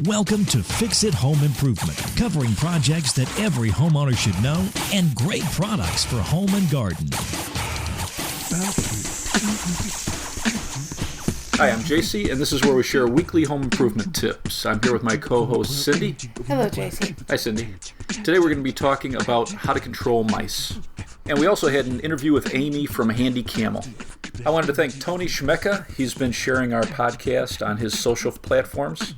Welcome to Fix It Home Improvement, covering projects that every homeowner should know and great products for home and garden. Hi, I'm JC, and this is where we share weekly home improvement tips. I'm here with my co-host, Cindy. Hello, JC. Hi, Cindy. Today we're going to be talking about how to control mice. And we also had an interview with Amy from Handy Camel. I wanted to thank Tony Schmecka. He's been sharing our podcast on his social platforms.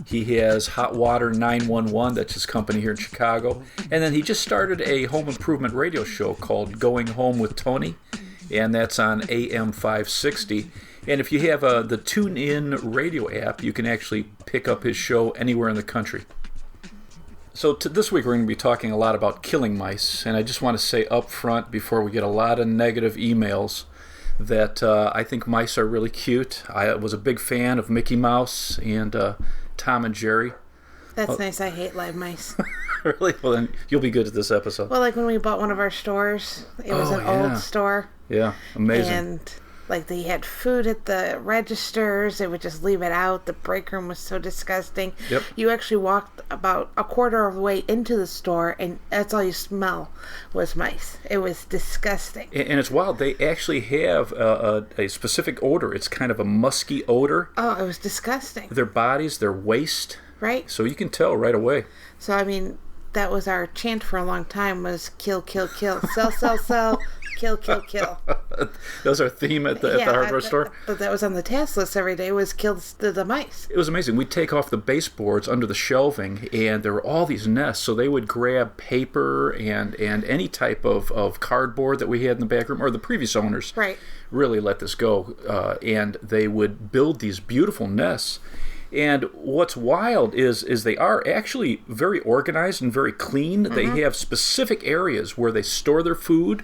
He has Hot Water 911, that's his company here in Chicago. And then he just started a home improvement radio show called Going Home with Tony, and that's on AM 560. And if you have the TuneIn radio app, you can actually pick up his show anywhere in the country. So this week we're going to be talking a lot about killing mice, and I just want to say up front before we get a lot of negative emails that I think mice are really cute. I was a big fan of Mickey Mouse and Tom and Jerry. That's nice. I hate live mice. Really? Well, then you'll be good at this episode. Well, like when we bought one of our stores, it was an old store. Yeah, amazing. And like they had food at the registers, they would just leave it out. The break room was so disgusting. Yep. You actually walked about a quarter of the way into the store, and that's all you smell was mice. It was disgusting. And it's wild. They actually have a specific odor. It's kind of a musky odor. Oh, it was disgusting. Their bodies, their waste. Right. So you can tell right away. So, I mean, that was our chant for a long time, was kill, kill, kill. Sell, sell, sell. Kill, kill, kill. That was our theme at the hardware store. But that was on the task list every day, was kill the mice. It was amazing. We'd take off the baseboards under the shelving, and there were all these nests. So they would grab paper and any type of cardboard that we had in the back room, or the previous owners really let this go. And they would build these beautiful nests. And what's wild is they are actually very organized and very clean. Mm-hmm. They have specific areas where they store their food,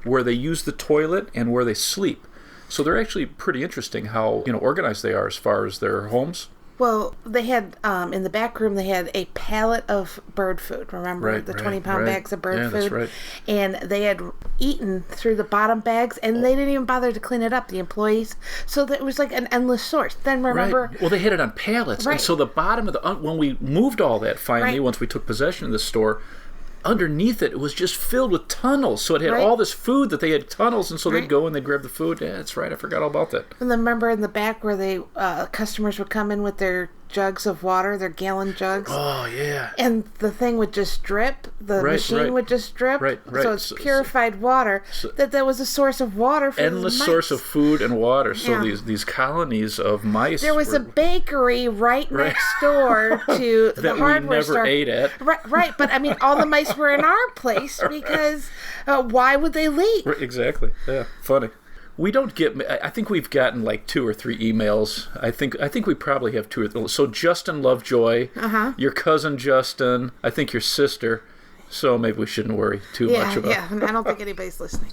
where they use the toilet, and where they sleep. So they're actually pretty interesting how organized they are as far as their homes. Well, they had, in the back room, they had a pallet of bird food, remember? The 20-pound bags of bird food. That's right. And they had eaten through the bottom bags, and they didn't even bother to clean it up, the employees. So that it was like an endless source. Then remember... Right. Well, they had it on pallets. Right. And so the bottom of when we moved all that finally, once we took possession of the store, underneath it was just filled with tunnels. So it had all this food that they had tunnels, and so they'd go and they'd grab the food. Yeah, that's right. I forgot all about that. And then remember in the back where they customers would come in with their jugs of water, their gallon jugs. Oh, yeah. And the thing would just drip. The machine would just drip. Right. So it's purified water. That was a source of water for endless mice. Source of food and water. So these colonies of mice. There was a bakery right next door to the hardware store. That we never ate at. Right. But I mean, all the mice were in our place because why would they leave? Right, exactly. Yeah. Funny. We don't get. I think we've gotten like 2 or 3 emails. I think we probably have 2 or 3. So Justin Lovejoy, your cousin Justin, I think your sister. So maybe we shouldn't worry too much about. Yeah, and I don't think anybody's listening.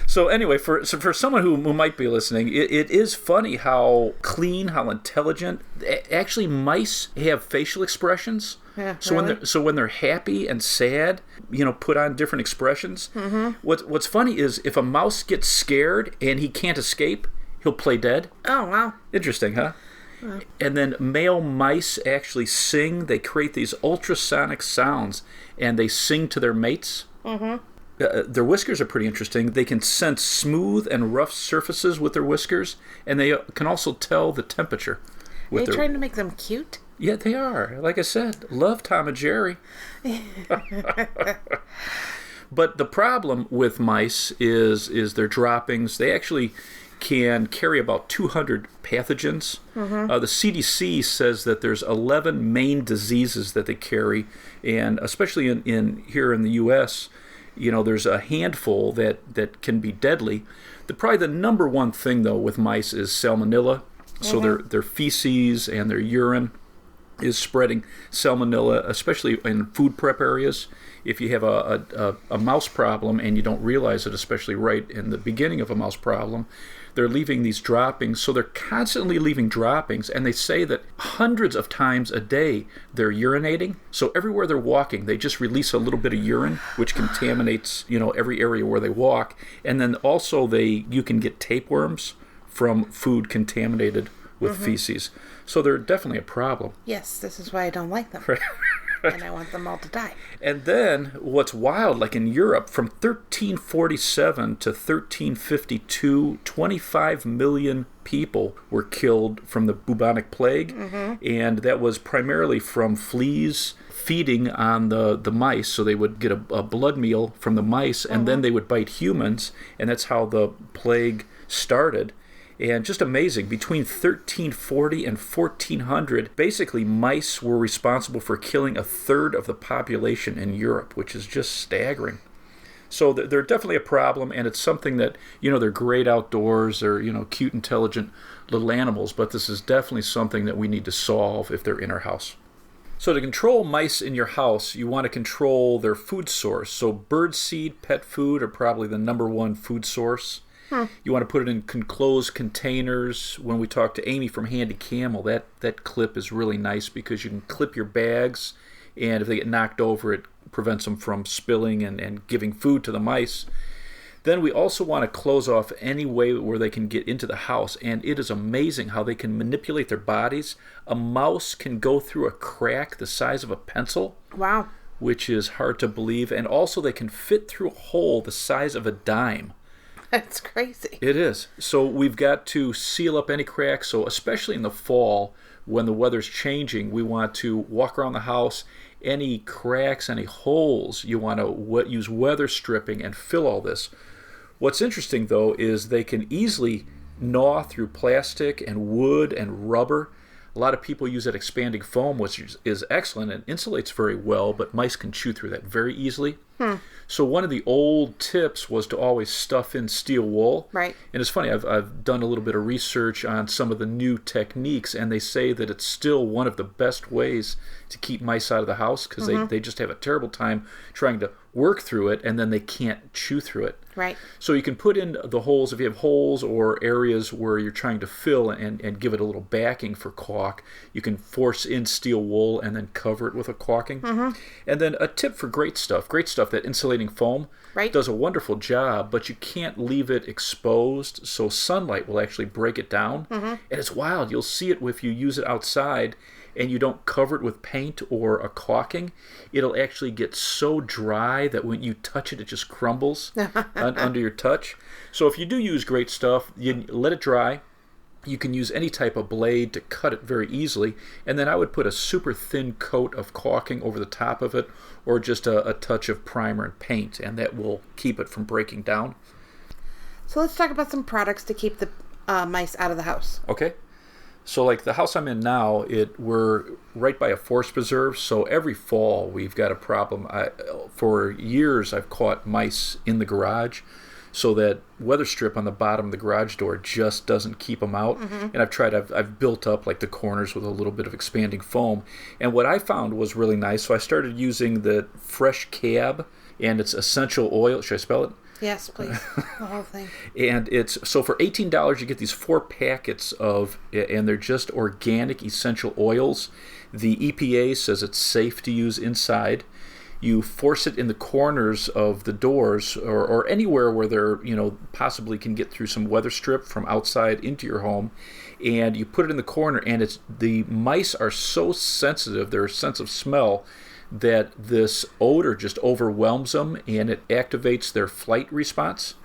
So anyway, for someone who might be listening, it is funny how clean, how intelligent. Actually, mice have facial expressions. Yeah, so when they're happy and sad, put on different expressions. Mm-hmm. What's funny is if a mouse gets scared and he can't escape, he'll play dead. Oh, wow. Interesting, huh? Wow. And then male mice actually sing. They create these ultrasonic sounds, and they sing to their mates. Mm-hmm. Their whiskers are pretty interesting. They can sense smooth and rough surfaces with their whiskers, and they can also tell the temperature. Are you trying to make them cute? Yeah, they are. Like I said, love Tom and Jerry. But the problem with mice is their droppings. They actually can carry about 200 pathogens. Mm-hmm. The CDC says that there's 11 main diseases that they carry, and especially in here in the U.S., there's a handful that can be deadly. Probably the number one thing, though, with mice is Salmonella. So their feces and their urine is spreading Salmonella, especially in food prep areas. If you have a mouse problem and you don't realize it, especially right in the beginning of a mouse problem, they're leaving these droppings. So they're constantly leaving droppings, and they say that hundreds of times a day they're urinating. So everywhere they're walking, they just release a little bit of urine, which contaminates every area where they walk. And then also you can get tapeworms from food contaminated with feces. So they're definitely a problem. Yes, this is why I don't like them. And I want them all to die. And then what's wild, like in Europe, from 1347 to 1352, 25 million people were killed from the bubonic plague. And that was primarily from fleas feeding on the mice. So they would get a blood meal from the mice, and then they would bite humans. And that's how the plague started. And just amazing, between 1340 and 1400, basically mice were responsible for killing a third of the population in Europe, which is just staggering. So they're definitely a problem, and it's something that, they're great outdoors, they're, cute, intelligent little animals, but this is definitely something that we need to solve if they're in our house. So to control mice in your house, you want to control their food source. So birdseed, pet food are probably the number one food source. You want to put it in enclosed containers. When we talked to Amy from Handy Camel, that clip is really nice because you can clip your bags, and if they get knocked over, it prevents them from spilling and giving food to the mice. Then we also want to close off any way where they can get into the house, and it is amazing how they can manipulate their bodies. A mouse can go through a crack the size of a pencil. Wow. Which is hard to believe, and also they can fit through a hole the size of a dime. That's crazy. It is. So we've got to seal up any cracks. So especially in the fall, when the weather's changing, we want to walk around the house. Any cracks, any holes, you want to use weather stripping and fill all this. What's interesting, though, is they can easily gnaw through plastic and wood and rubber. A lot of people use that expanding foam, which is excellent and insulates very well, but mice can chew through that very easily. So one of the old tips was to always stuff in steel wool. Right. And it's funny, I've done a little bit of research on some of the new techniques, and they say that it's still one of the best ways to keep mice out of the house because they just have a terrible time trying to work through it, and then they can't chew through it. Right. So you can put in the holes, if you have holes or areas where you're trying to fill and give it a little backing for caulk, you can force in steel wool and then cover it with a caulking. And then a tip for great stuff, that insulating foam does a wonderful job, but you can't leave it exposed, so sunlight will actually break it down. And it's wild. You'll see it if you use it outside and you don't cover it with paint or a caulking. It'll actually get so dry that when you touch it, it just crumbles under your touch. So if you do use great stuff, you let it dry. You can use any type of blade to cut it very easily, and then I would put a super thin coat of caulking over the top of it, or just a touch of primer and paint, and that will keep it from breaking down. So let's talk about some products to keep the mice out of the house. Okay. So like the house I'm in now, we're right by a forest preserve, so every fall we've got a problem. For years I've caught mice in the garage, so that weather strip on the bottom of the garage door just doesn't keep them out. And I've built up like the corners with a little bit of expanding foam. And what I found was really nice, so I started using the Fresh Cab and its essential oil. Should I spell it? Yes, please. The whole thing. And so for $18 you get these 4 packets and they're just organic essential oils. The EPA says it's safe to use inside. You force it in the corners of the doors or anywhere where they're, possibly can get through some weather strip from outside into your home, and you put it in the corner, and the mice are so sensitive, their sense of smell, that this odor just overwhelms them and it activates their flight response,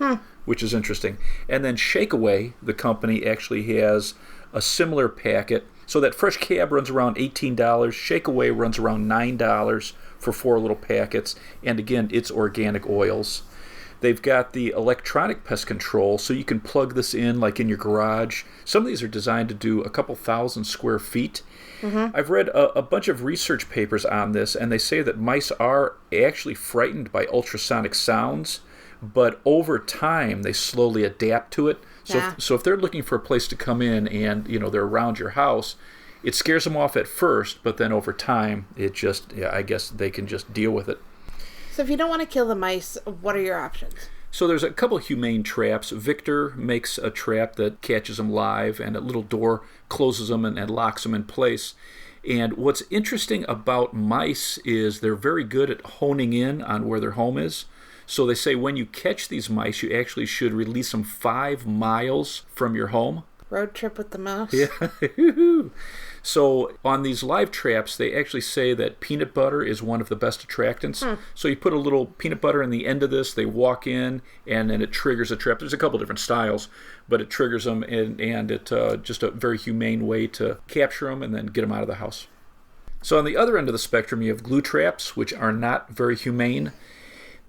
which is interesting. And then Shakeaway, the company, actually has a similar packet. So that Fresh Cab runs around $18. Shakeaway runs around $9 for 4 little packets. And again, it's organic oils. They've got the electronic pest control, so you can plug this in like in your garage. Some of these are designed to do a couple thousand square feet. I've read a bunch of research papers on this, and they say that mice are actually frightened by ultrasonic sounds, but over time they slowly adapt to it. So if they're looking for a place to come in and they're around your house, it scares them off at first, but then over time it just, I guess they can just deal with it. So if you don't want to kill the mice, what are your options? So there's a couple humane traps. Victor makes a trap that catches them live, and a little door closes them and locks them in place. And what's interesting about mice is they're very good at honing in on where their home is. So they say when you catch these mice, you actually should release them 5 miles from your home. Road trip with the mouse. Yeah. So on these live traps, they actually say that peanut butter is one of the best attractants. So you put a little peanut butter in the end of this, they walk in, and then it triggers a trap. There's a couple different styles, but it triggers them, and it just a very humane way to capture them and then get them out of the house. So on the other end of the spectrum, you have glue traps, which are not very humane.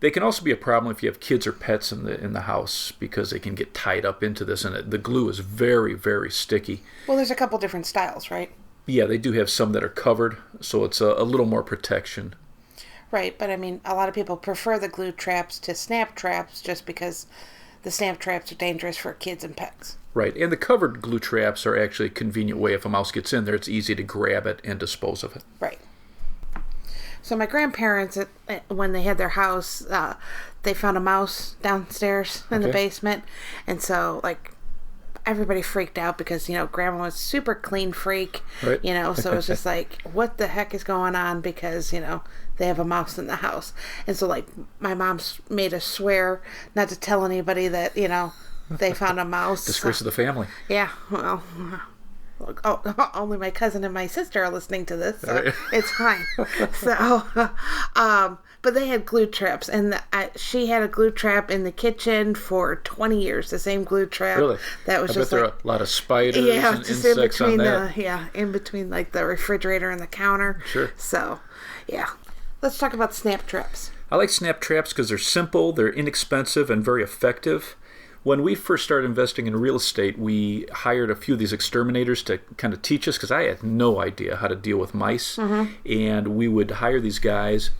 They can also be a problem if you have kids or pets in the house because they can get tied up into this, and the glue is very, very sticky. Well, there's a couple different styles, right? Yeah, they do have some that are covered, so it's a little more protection. Right, but I mean, a lot of people prefer the glue traps to snap traps just because the snap traps are dangerous for kids and pets. Right, and the covered glue traps are actually a convenient way. If a mouse gets in there, it's easy to grab it and dispose of it. Right. So my grandparents, when they had their house, they found a mouse downstairs in the basement. And so, like, everybody freaked out because, Grandma was super clean freak, right. So it was just like, what the heck is going on? Because, they have a mouse in the house. And so, like, my mom's made us swear not to tell anybody that, they found a mouse. Disgrace of the family. Yeah, well... only my cousin and my sister are listening to this, so it's fine. So, but they had glue traps, and she had a glue trap in the kitchen for 20 years. The same glue trap. Really? That was I just bet there are a lot of spiders and just insects in between on that. in between like the refrigerator and the counter. Sure. So, yeah. Let's talk about snap traps. I like snap traps because they're simple, they're inexpensive, and very effective. When we first started investing in real estate, we hired a few of these exterminators to kind of teach us, because I had no idea how to deal with mice. And we would hire these guys,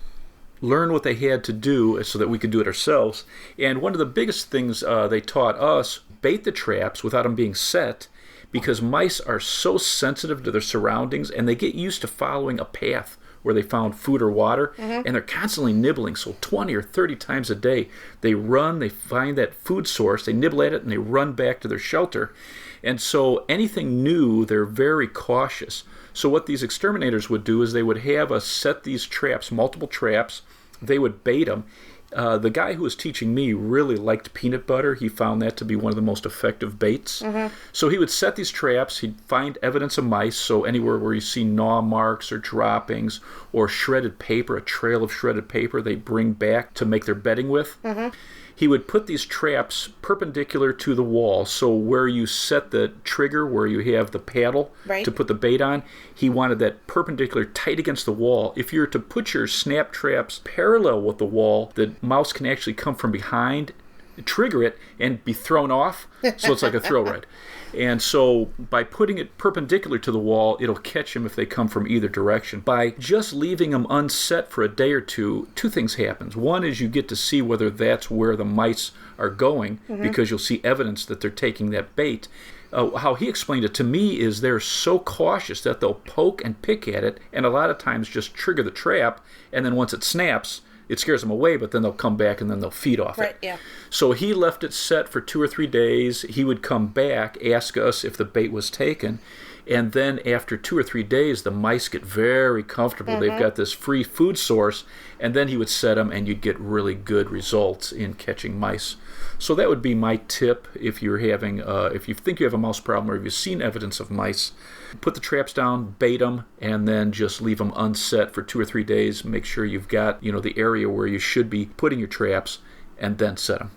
learn what they had to do so that we could do it ourselves. And one of the biggest things they taught us, bait the traps without them being set, because mice are so sensitive to their surroundings, and they get used to following a path where they found food or water, and they're constantly nibbling. So 20 or 30 times a day, they run, they find that food source, they nibble at it, and they run back to their shelter. And so anything new, they're very cautious. So what these exterminators would do is they would have us set these traps, multiple traps. They would bait them. The guy who was teaching me really liked peanut butter. He found that to be one of the most effective baits. So he would set these traps. He'd find evidence of mice. So anywhere where you see gnaw marks or droppings or shredded paper, a trail of shredded paper they bring back to make their bedding with. He would put these traps perpendicular to the wall. So where you set the trigger, where you have the paddle to put the bait on, he wanted that perpendicular tight against the wall. If you were to put your snap traps parallel with the wall, the mouse can actually come from behind, trigger it, and be thrown off. So it's like a throw ride. And so by putting it perpendicular to the wall, it'll catch them if they come from either direction. By just leaving them unset for a day or two things happen. One is you get to see whether that's where the mice are going, because you'll see evidence that they're taking that bait. How he explained it to me is they're so cautious that they'll poke and pick at it, and a lot of times just trigger the trap, and then once it snaps, it scares them away, but then they'll come back and then they'll feed off it. Yeah. So he left it set for 2 or 3 days. He would come back, ask us if the bait was taken, and then after 2 or 3 days, the mice get very comfortable. They've got this free food source, and then he would set them, and you'd get really good results in catching mice. So that would be my tip if you're having, if you think you have a mouse problem or if you've seen evidence of mice. Put the traps down, bait them, and then just leave them unset for 2 or 3 days. Make sure you've got, the area where you should be putting your traps, and then set them.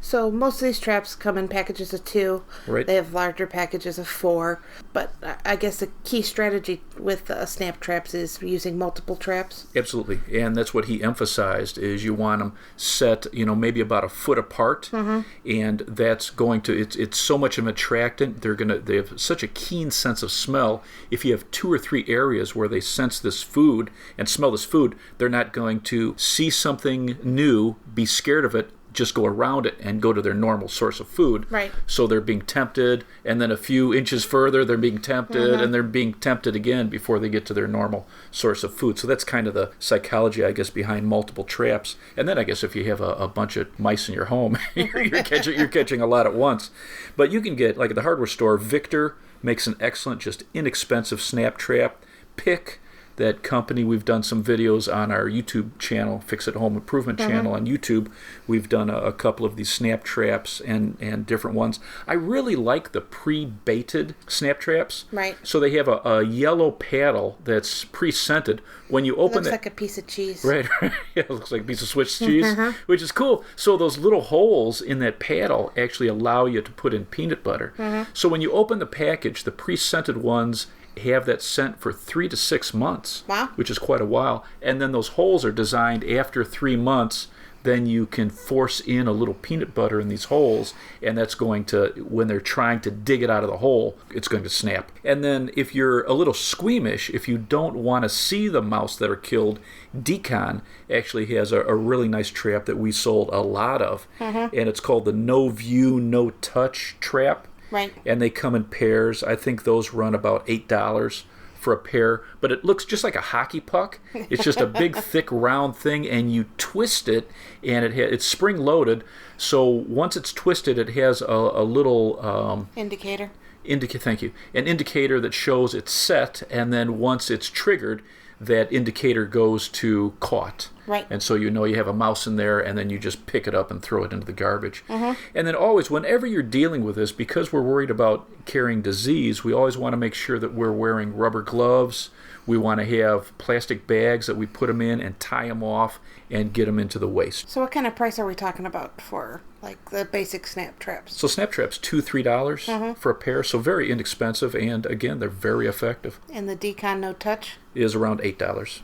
So most of these traps come in packages of 2. Right. They have larger packages of 4. But I guess the key strategy with snap traps is using multiple traps. Absolutely. And that's what he emphasized, is you want them set, maybe about a foot apart. And that's going to, it's so much of an attractant. They have such a keen sense of smell. If you have 2 or 3 areas where they sense this food and smell this food, they're not going to see something new, be scared of it, just go around it and go to their normal source of food. Right. So they're being tempted, and then a few inches further they're being tempted, and they're being tempted again before they get to their normal source of food. So that's kind of the psychology, I guess, behind multiple traps. And then I guess if you have a bunch of mice in your home, you're catching a lot at once. But you can get, like at the hardware store, Victor makes an excellent, just inexpensive snap trap. Pick. that company. We've done some videos on our YouTube channel, Fix It Home Improvement channel on YouTube. We've done a couple of these snap traps and different ones. I really like the pre-baited snap traps. Right. So they have a yellow paddle that's pre-scented. When you open it, looks like a piece of cheese. Right. Yeah, it looks like a piece of Swiss cheese, which is cool. So those little holes in that paddle actually allow you to put in peanut butter. So when you open the package, the pre-scented ones have that scent for 3 to 6 months, which is quite a while. And then those holes are designed after 3 months. Then you can force in a little peanut butter in these holes, and that's going to, when they're trying to dig it out of the hole, it's going to snap. And then if you're a little squeamish, if you don't want to see the mouse that are killed, Decon actually has a really nice trap that we sold a lot of, and it's called the No View, No Touch trap. Right. And they come in pairs. I think those run about $8 for a pair, but it looks just like a hockey puck. It's just a big, thick, round thing, and you twist it, and it's spring-loaded. So once it's twisted, it has a little indicator. Thank you. An indicator that shows it's set, and then once it's triggered, that indicator goes to caught. Right. And so you know you have a mouse in there, and then you just pick it up and throw it into the garbage. And then always, whenever you're dealing with this, because we're worried about carrying disease, we always want to make sure that we're wearing rubber gloves. We want to have plastic bags that we put them in and tie them off and get them into the waste. So what kind of price are we talking about for, like, the basic snap traps? So snap traps, $2-3 for a pair, so very inexpensive, and again, they're very effective. And the Decon No Touch? Is around $8.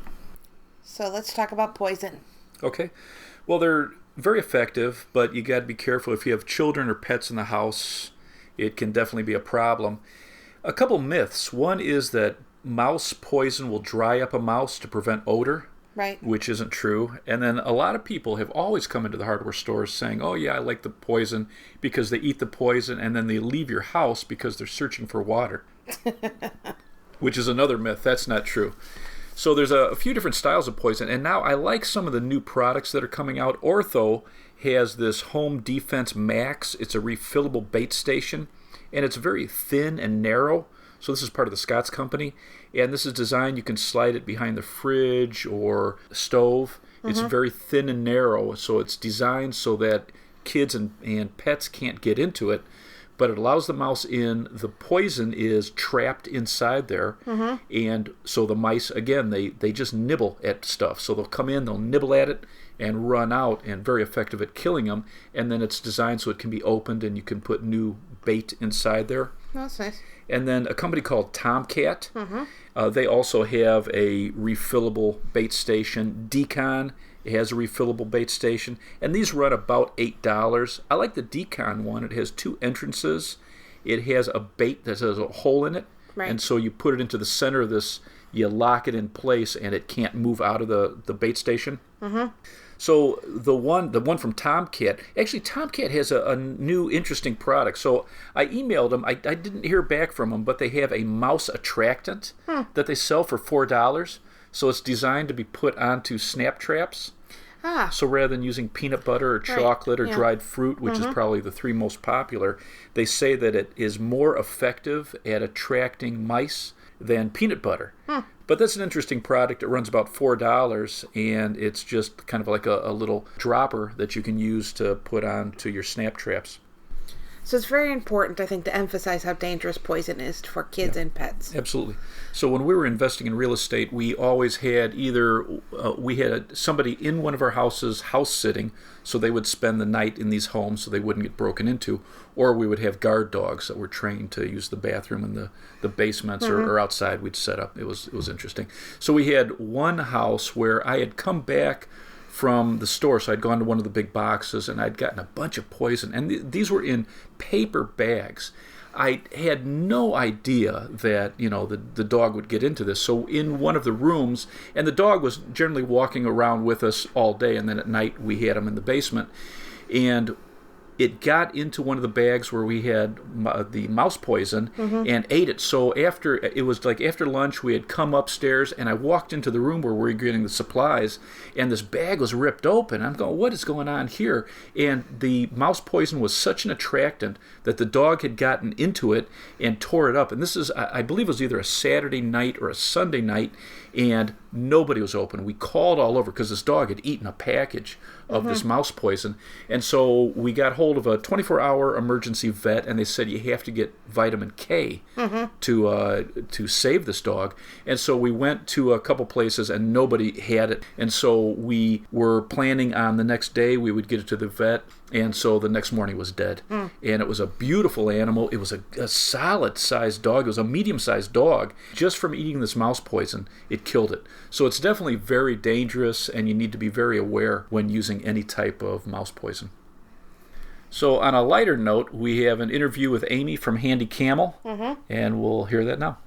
So let's talk about poison. Okay. Well, they're very effective, but you got to be careful. If you have children or pets in the house, it can definitely be a problem. A couple myths. One is that mouse poison will dry up a mouse to prevent odor. Right. Which isn't true. And then a lot of people have always come into the hardware stores saying, oh yeah, I like the poison, because they eat the poison and then they leave your house because they're searching for water. Which is another myth. That's not true. So there's a few different styles of poison, and now I like some of the new products that are coming out. Ortho has this Home Defense Max. It's a refillable bait station, and it's very thin and narrow. So this is part of the Scott's company, and this is designed, you can slide it behind the fridge or stove. It's very thin and narrow, so it's designed so that kids and pets can't get into it, but it allows the mouse in. The poison is trapped inside there, and so the mice, again, they just nibble at stuff. So they'll come in, they'll nibble at it and run out, and very effective at killing them. And then it's designed so it can be opened and you can put new bait inside there. That's nice. And then a company called Tomcat, they also have a refillable bait station. Decon has a refillable bait station, and these run about $8. I like the Decon one. It has 2 entrances. It has a bait that has a hole in it, and so you put it into the center of this, you lock it in place, and it can't move out of the bait station. So the one from Tomcat, actually Tomcat has a new interesting product. So I emailed them. I didn't hear back from them, but they have a mouse attractant that they sell for $4. So it's designed to be put onto snap traps. So rather than using peanut butter or chocolate or dried fruit, which is probably the 3 most popular, they say that it is more effective at attracting mice than peanut butter. But that's an interesting product. It runs about $4, and it's just kind of like a little dropper that you can use to put onto your snap traps. So it's very important, I think, to emphasize how dangerous poison is for kids and pets. Absolutely. So when we were investing in real estate, we always had we had somebody in one of our houses house sitting, so they would spend the night in these homes so they wouldn't get broken into, or we would have guard dogs that were trained to use the bathroom in the basements or outside we'd set up. It was interesting. So we had one house where I had come back from the store, so I'd gone to one of the big boxes and I'd gotten a bunch of poison, and these were in paper bags. I had no idea that the dog would get into this. So in one of the rooms, and the dog was generally walking around with us all day, and then at night we had him in the basement, and it got into one of the bags where we had the mouse poison and ate it. So it was like after lunch, we had come upstairs, and I walked into the room where we were getting the supplies, and this bag was ripped open. I'm going, what is going on here? And the mouse poison was such an attractant that the dog had gotten into it and tore it up. And this is, I believe it was either a Saturday night or a Sunday night, and nobody was open. We called all over because this dog had eaten a package of this mouse poison. And so we got hold of a 24-hour emergency vet, and they said you have to get vitamin K to save this dog. And so we went to a couple places, and nobody had it. And so we were planning on the next day we would get it to the vet. And so the next morning it was dead. And it was a beautiful animal. It was a solid-sized dog. It was a medium-sized dog. Just from eating this mouse poison, it killed it. So it's definitely very dangerous, and you need to be very aware when using any type of mouse poison. So on a lighter note, we have an interview with Amy from Handy Camel, and we'll hear that now.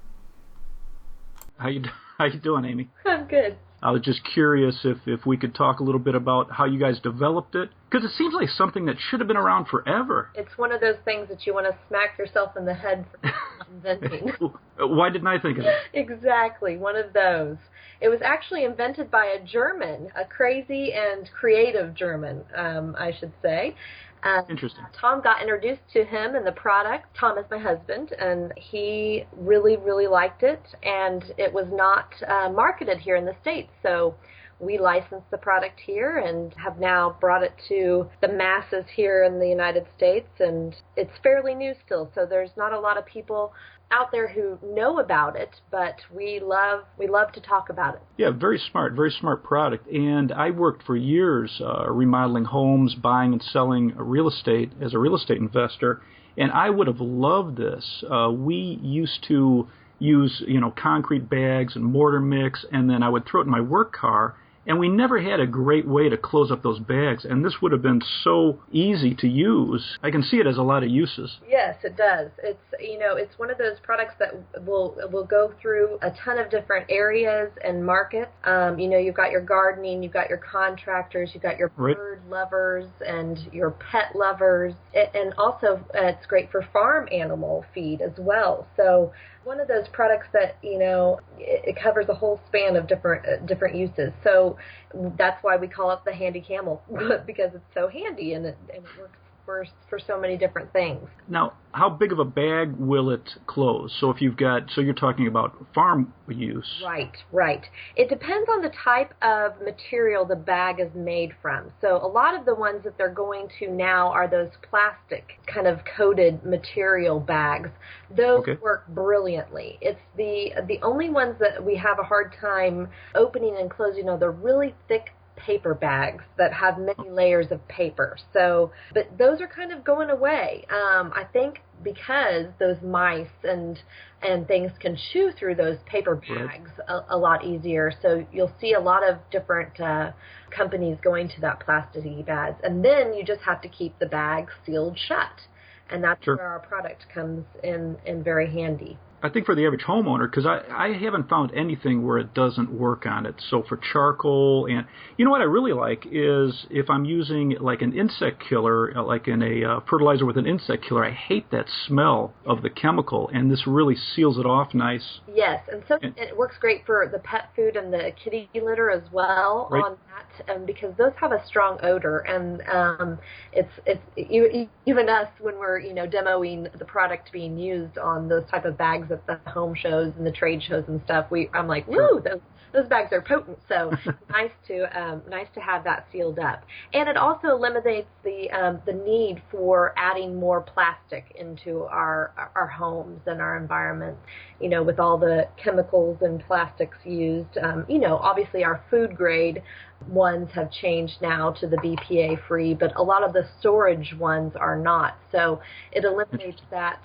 How you doing, Amy? I'm good. I was just curious if we could talk a little bit about how you guys developed it, because it seems like something that should have been around forever. It's one of those things that you want to smack yourself in the head for inventing. Why didn't I think of it? Exactly, one of those. It was actually invented by a German, a crazy and creative German, I should say. Interesting. Tom got introduced to him and the product. Tom is my husband, and he really, really liked it, and it was not marketed here in the States, so we licensed the product here and have now brought it to the masses here in the United States, and it's fairly new still, so there's not a lot of people out there who know about it, but we love to talk about it. Yeah, very smart product. And I worked for years remodeling homes, buying and selling real estate as a real estate investor, and I would have loved this. We used to use, concrete bags and mortar mix, and then I would throw it in my work car. And we never had a great way to close up those bags, and this would have been so easy to use. I can see it as a lot of uses. Yes, it does. It's one of those products that will go through a ton of different areas and markets. You've got your gardening, you've got your contractors, you've got your bird lovers and your pet lovers, and also it's great for farm animal feed as well. So one of those products that, it covers a whole span of different uses. So that's why we call it the Handy Camel, because it's so handy and it works for so many different things. Now, how big of a bag will it close? So if you're talking about farm use. Right. It depends on the type of material the bag is made from. So a lot of the ones that they're going to now are those plastic kind of coated material bags. Those work brilliantly. It's the only ones that we have a hard time opening and closing are the really thick paper bags that have many layers of paper. So, but those are kind of going away. I think because those mice and things can chew through those paper bags a lot easier. So you'll see a lot of different companies going to that plastic bags. And then you just have to keep the bag sealed shut. And that's where our product comes in very handy. I think for the average homeowner, because I haven't found anything where it doesn't work on it. So for charcoal, and what I really like is if I'm using like an insect killer, like in a fertilizer with an insect killer, I hate that smell of the chemical, and this really seals it off nice. Yes, and so it works great for the pet food and the kitty litter as well on that, because those have a strong odor, and it's even us when we're demoing the product being used on those type of bags at the home shows and the trade shows and stuff, I'm like, woo, those bags are potent. So nice to have that sealed up, and it also eliminates the need for adding more plastic into our homes and our environment. With all the chemicals and plastics used, obviously our food grade ones have changed now to the BPA free, but a lot of the storage ones are not. So it eliminates that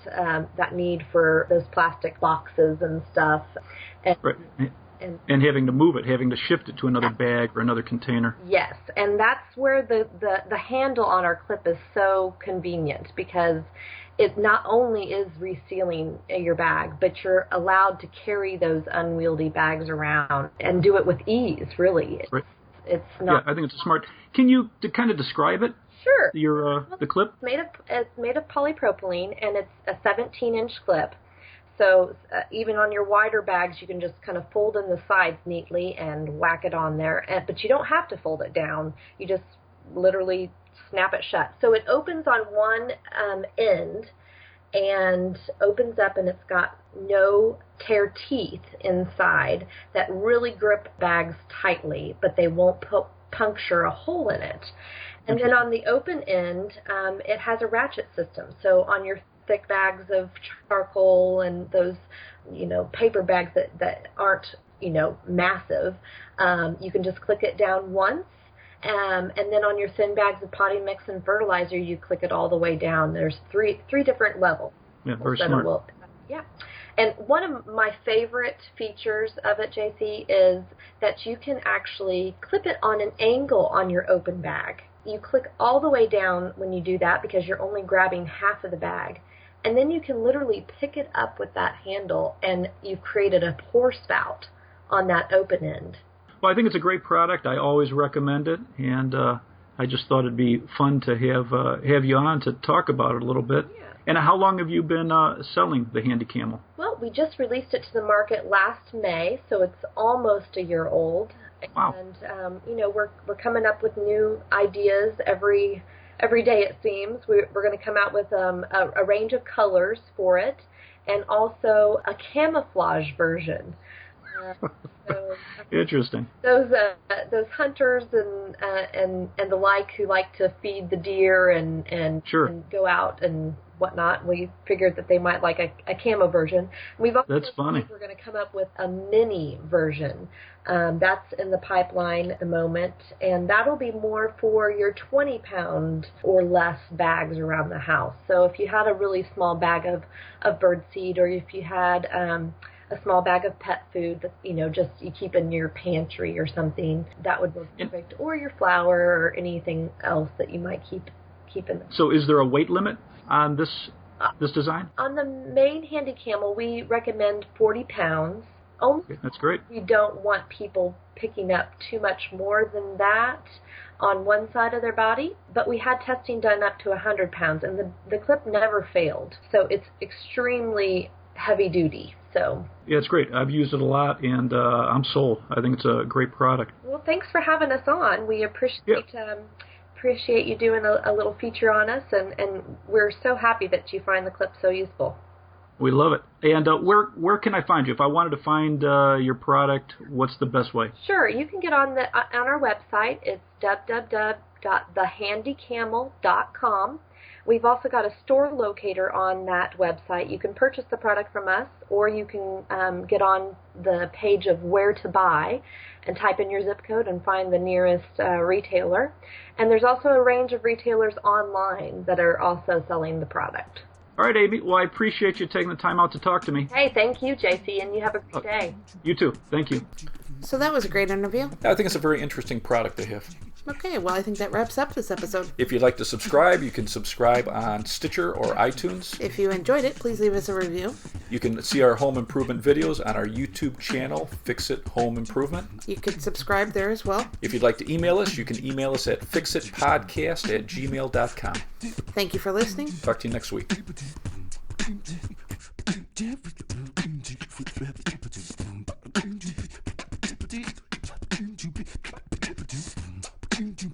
need for those plastic boxes and stuff. And having to move it, having to shift it to another bag or another container. Yes, and that's where the handle on our clip is so convenient, because it not only is resealing your bag, but you're allowed to carry those unwieldy bags around and do it with ease, really. Right. It's not. Yeah, I think it's smart. Can you kind of describe it? Sure. The clip? It's made of polypropylene, and it's a 17-inch clip. So even on your wider bags, you can just kind of fold in the sides neatly and whack it on there. But you don't have to fold it down. You just literally snap it shut. So it opens on one end and opens up, and it's got no tear teeth inside that really grip bags tightly, but they won't puncture a hole in it. And then on the open end, it has a ratchet system. So on your thick bags of charcoal and those, paper bags that aren't, massive, you can just click it down once. And then on your thin bags of potting mix and fertilizer, you click it all the way down. There's three different levels. Yeah, very smart. Yeah. And one of my favorite features of it, JC, is that you can actually clip it on an angle on your open bag. You click all the way down when you do that because you're only grabbing half of the bag. And then you can literally pick it up with that handle, and you've created a pour spout on that open end. Well, I think it's a great product. I always recommend it, and I just thought it'd be fun to have you on to talk about it a little bit. Yeah. And how long have you been selling the Handy Camel? Well, we just released it to the market last May, so it's almost a year old. Wow. And we're coming up with new ideas every day, it seems. We're going to come out with a range of colors for it, and also a camouflage version. Interesting. Those hunters and the like who like to feed the deer and go out and whatnot, we figured that they might like a camo version. We've also That's funny. We're going to come up with a mini version. That's in the pipeline at the moment, and that'll be more for your 20-pound or less bags around the house. So if you had a really small bag of bird seed, or if you had a small bag of pet food that just you keep in your pantry or something, that would work perfect. Or your flour or anything else that you might keep in there. So is there a weight limit on this design? On the main Handy Camel, we recommend 40 pounds. Okay, that's great. We don't want people picking up too much more than that on one side of their body, but we had testing done up to 100 pounds, and the clip never failed. So it's extremely heavy duty. So yeah, it's great. I've used it a lot, and I'm sold. I think it's a great product. Well, thanks for having us on. We appreciate you doing a little feature on us, and we're so happy that you find the clip so useful. We love it. And where can I find you? If I wanted to find your product, what's the best way? Sure. You can get on our website. It's www.thehandycamel.com. We've also got a store locator on that website. You can purchase the product from us, or you can get on the page of where to buy and type in your zip code and find the nearest retailer. And there's also a range of retailers online that are also selling the product. All right, Amy. Well, I appreciate you taking the time out to talk to me. Hey, thank you, JC, and you have a great day. You too. Thank you. So that was a great interview. I think it's a very interesting product they have. Okay, well, I think that wraps up this episode. If you'd like to subscribe, you can subscribe on Stitcher or iTunes. If you enjoyed it, please leave us a review. You can see our home improvement videos on our YouTube channel, Fix It Home Improvement. You can subscribe there as well. If you'd like to email us, you can email us at fixitpodcast@gmail.com. Thank you for listening. Talk to you next week. Do